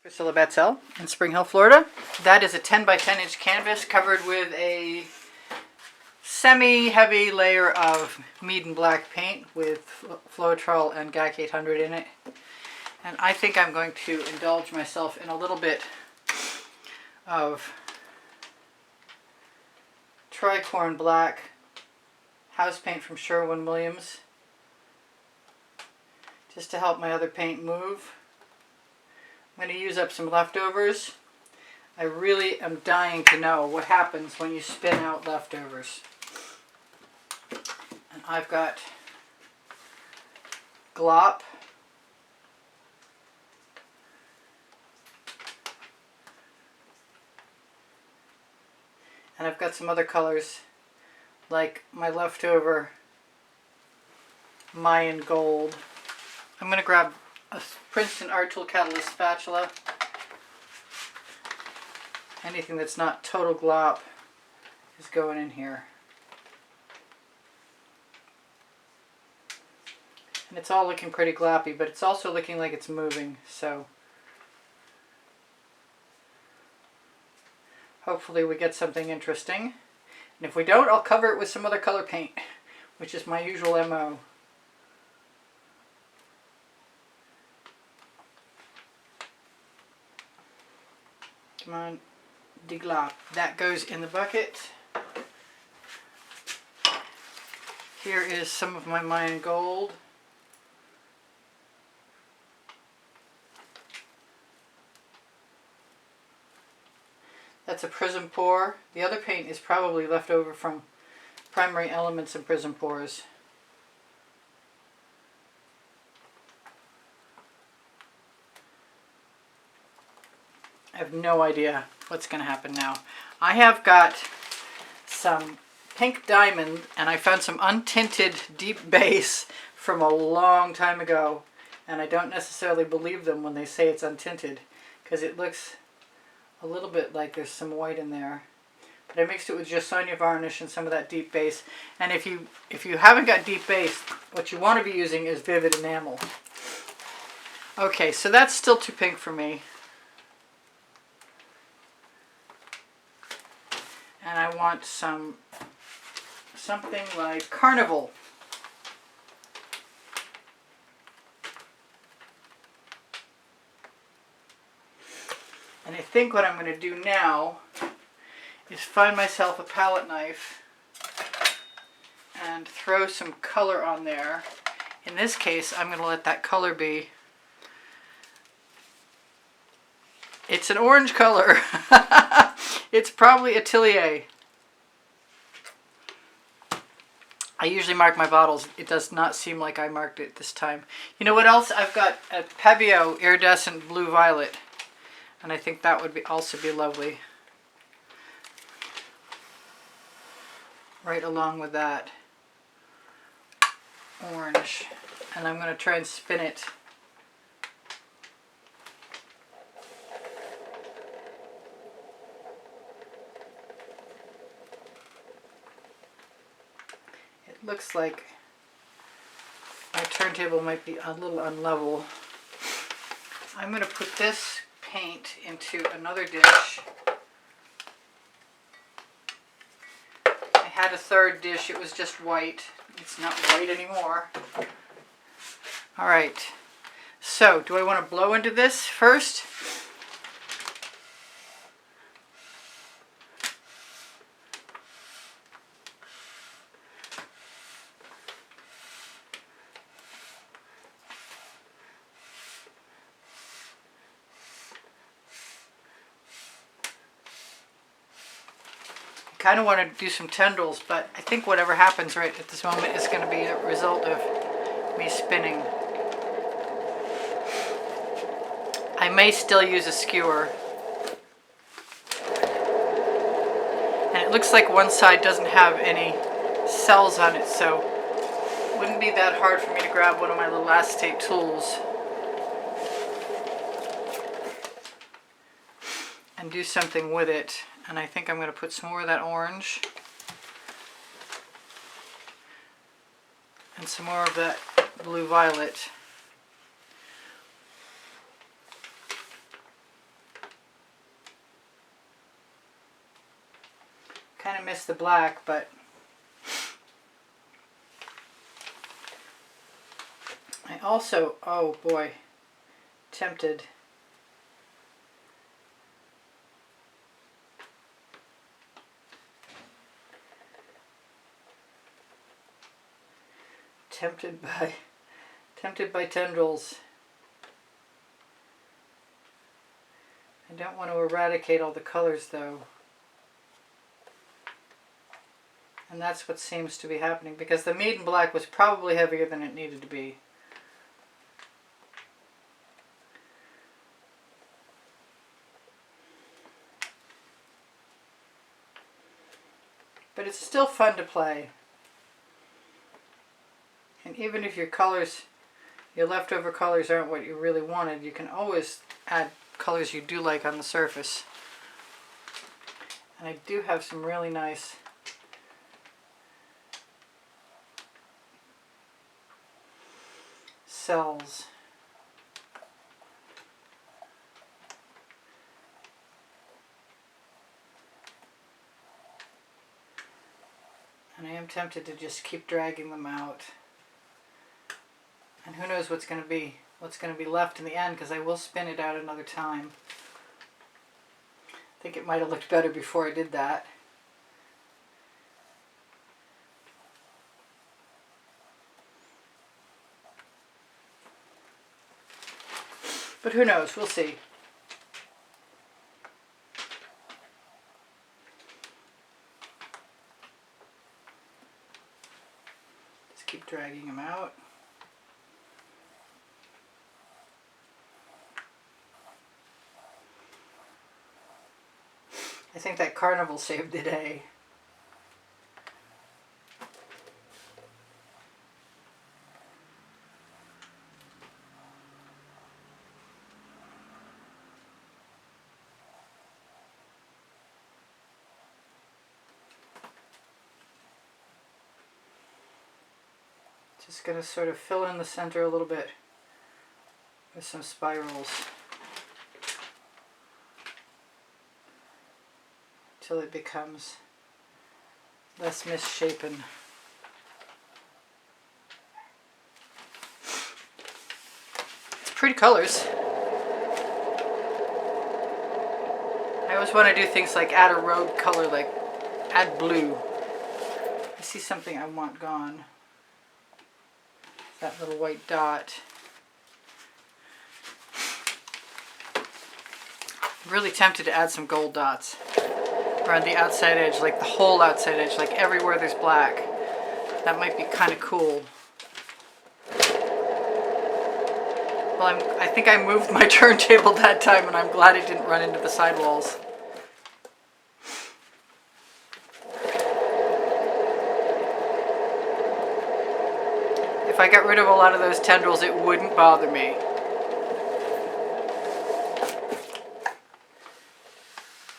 Priscilla Batzell in Spring Hill, Florida. That is a 10 by 10 inch canvas covered with a semi-heavy layer of Meeden Black paint with Floetrol and GAC 800 in it. And I think I'm going to indulge myself in a little bit of Tricorn Black house paint from Sherwin Williams, just to help my other paint move. I'm going to use up some leftovers. I really am dying to know what happens when you spin out leftovers. And I've got glop, and I've got some other colors like my leftover Mayan gold. I'm going to grab a Princeton Art Tool Catalyst spatula. Anything that's not total glop is going in here. And it's all looking pretty gloppy, but it's also looking like it's moving, so hopefully we get something interesting. And if we don't, I'll cover it with some other color paint, which is my usual MO. Come on, deglop. That goes in the bucket. Here is some of my Mayan gold. That's a Prizm Pour. The other paint is probably left over from Primary Elements and Prizm Pours. I have no idea what's going to happen now. I have got some pink diamond, and I found some untinted deep base from a long time ago, and I don't necessarily believe them when they say it's untinted, because it looks a little bit like there's some white in there. But I mixed it with Jo Sonja varnish and some of that deep base. And if you haven't got deep base, what you want to be using is vivid enamel. Okay, so that's still too pink for me. And I want something like Carnival. And I think what I'm going to do now is find myself a palette knife and throw some color on there. In this case, I'm going to let that color be, it's an orange color. It's probably Atelier. I usually mark my bottles. It does not seem like I marked it this time. You know what else? I've got a P.E.s iridescent blue-violet. And I think that would also be lovely. Right along with that orange. And I'm going to try and spin it. It looks like my turntable might be a little unlevel. I'm going to put this paint into another dish. I had a third dish, it was just white. It's not white anymore. Alright, so do I want to blow into this first? I kind of want to do some tendrils, but I think whatever happens right at this moment is going to be a result of me spinning. I may still use a skewer. And it looks like one side doesn't have any cells on it, so it wouldn't be that hard for me to grab one of my little acetate tools and do something with it. And I think I'm going to put some more of that orange and some more of that blue-violet. kind of miss the black, but I also, oh boy, tempted tempted by tendrils. I don't want to eradicate all the colors though. And that's what seems to be happening, because the Meeden Black was probably heavier than it needed to be. But it's still fun to play. And even if your colors, your leftover colors aren't what you really wanted, you can always add colors you do like on the surface. And I do have some really nice cells. And I am tempted to just keep dragging them out. And who knows what's going to be left in the end, because I will spin it out another time. I think it might have looked better before I did that. But who knows? We'll see. Just keep dragging them out. I think that Carnival saved the day. Just going to sort of fill in the center a little bit with some spirals till it becomes less misshapen. It's pretty colors. I always want to do things like add a rogue color, like add blue. I see something I want gone. That little white dot. I'm really tempted to add some gold dots around the outside edge, like the whole outside edge, like everywhere there's black. That might be kind of cool. Well, I think I moved my turntable that time, and I'm glad it didn't run into the sidewalls. If I got rid of a lot of those tendrils, it wouldn't bother me.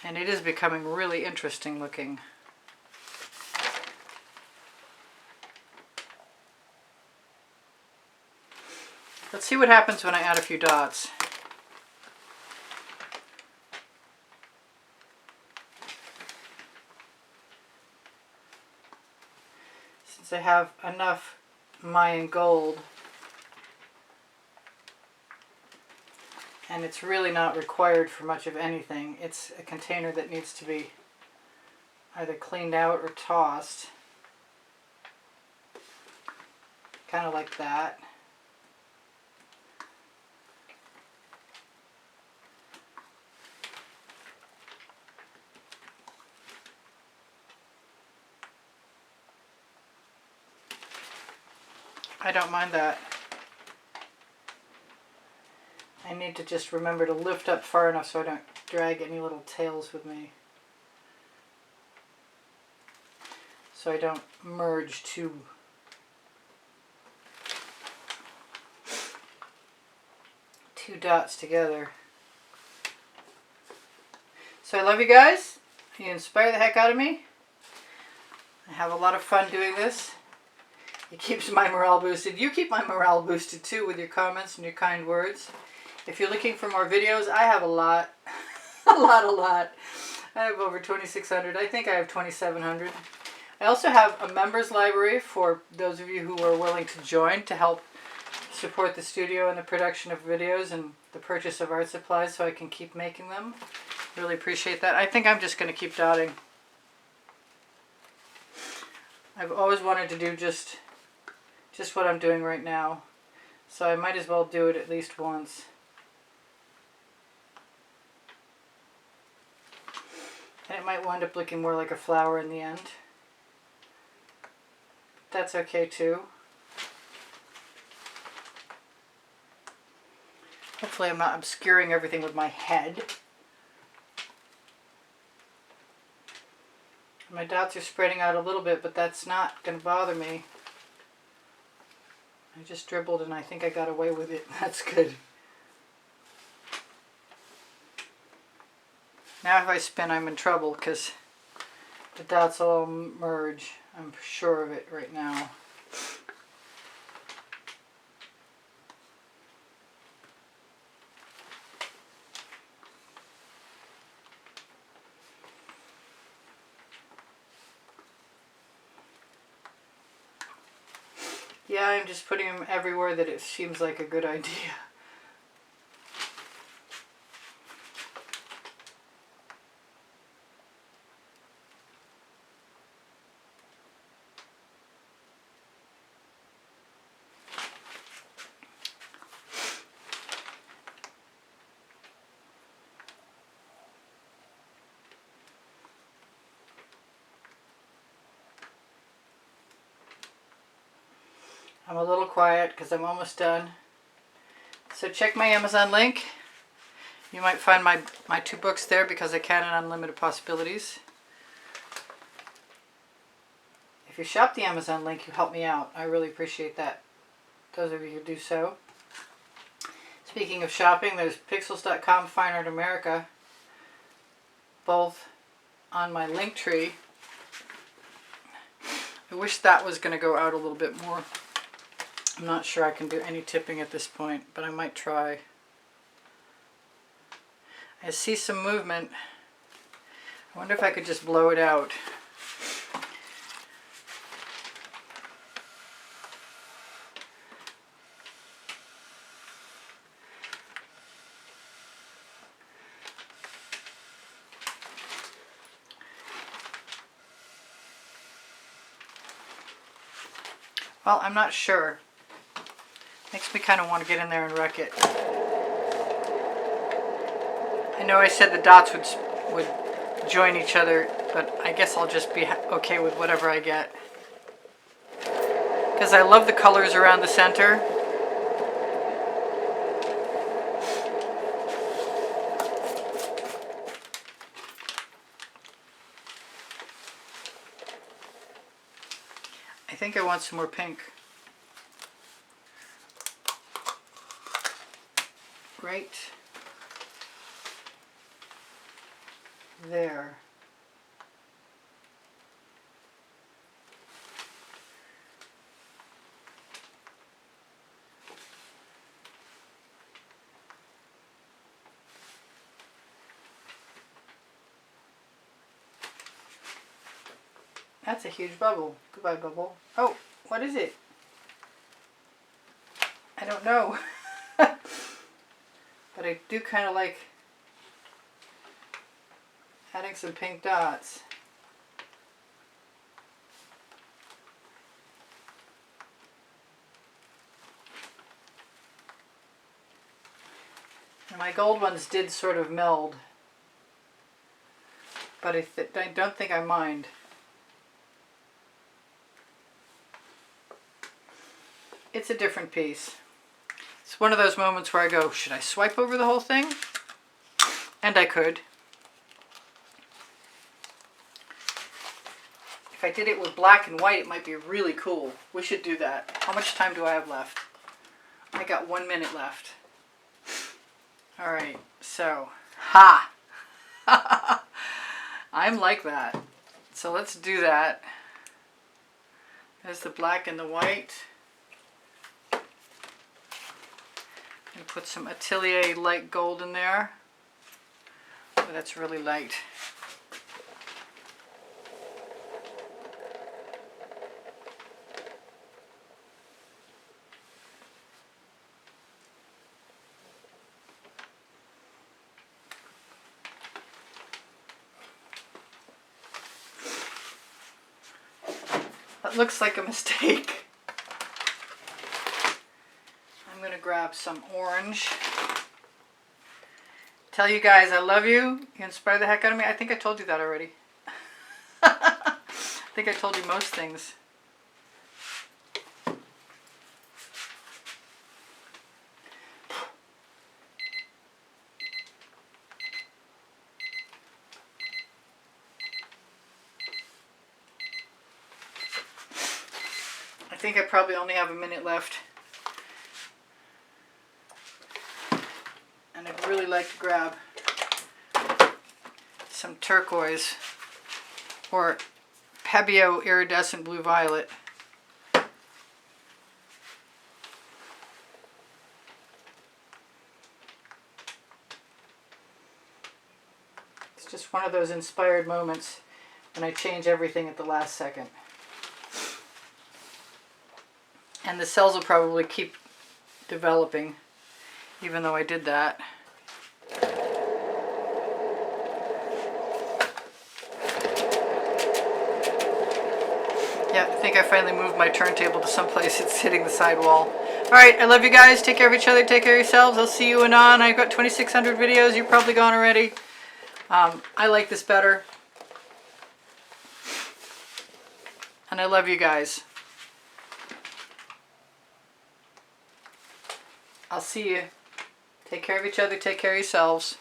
And it is becoming really interesting looking. Let's see what happens when I add a few dots. Since I have enough Mayan gold, and it's really not required for much of anything. It's a container that needs to be either cleaned out or tossed, kind of like that. I don't mind that. I need to just remember to lift up far enough so I don't drag any little tails with me. So I don't merge two dots together. So I love you guys. You inspire the heck out of me. I have a lot of fun doing this. It keeps my morale boosted. You keep my morale boosted too with your comments and your kind words. If you're looking for more videos, I have a lot. a lot. I have over 2,600. I think I have 2,700. I also have a members library for those of you who are willing to join to help support the studio and the production of videos and the purchase of art supplies so I can keep making them. Really appreciate that. I think I'm just going to keep dotting. I've always wanted to do just what I'm doing right now, so I might as well do it at least once. And it might wind up looking more like a flower in the end. That's okay too. Hopefully I'm not obscuring everything with my head. My dots are spreading out a little bit, but that's not going to bother me. I just dribbled and I think I got away with it. That's good. Now if I spin, I'm in trouble because the dots will all merge. I'm sure of it right now. Yeah, I'm just putting them everywhere that it seems like a good idea. I'm a little quiet because I'm almost done. So check my Amazon link. You might find my 2 books there because I can in Unlimited Possibilities. If you shop the Amazon link, you help me out. I really appreciate that. Those of you who do so. Speaking of shopping, there's pixels.com, Fine Art America, both on my link tree. I wish that was going to go out a little bit more. I'm not sure I can do any tipping at this point, but I might try. I see some movement. I wonder if I could just blow it out. Well, I'm not sure. Makes me kind of want to get in there and wreck it. I know I said the dots would join each other, but I guess I'll just be okay with whatever I get. Because I love the colors around the center. I think I want some more pink. Right there. That's a huge bubble. Goodbye, bubble. Oh, what is it? I don't know. But I do kind of like adding some pink dots. And my gold ones did sort of meld, but I don't think I mind. It's a different piece. It's one of those moments where I go, should I swipe over the whole thing? And I could. If I did it with black and white, it might be really cool. We should do that. How much time do I have left? I got 1 minute left. All right, so, ha! I'm like that. So let's do that. There's the black and the white. And put some Atelier light gold in there. Oh, that's really light. That looks like a mistake. I'm going to grab some orange. Tell you guys I love you. You inspire the heck out of me. I think I told you that already. I think I told you most things. I think I probably only have a minute left. And I'd really like to grab some turquoise or P.E.s iridescent blue violet. It's just one of those inspired moments when I change everything at the last second. And the cells will probably keep developing even though I did that. Yeah, I think I finally moved my turntable to someplace it's hitting the side wall. Alright, I love you guys. Take care of each other. Take care of yourselves. I'll see you anon. I've got 2,600 videos. You're probably gone already. I like this better. And I love you guys. I'll see you. Take care of each other. Take care of yourselves.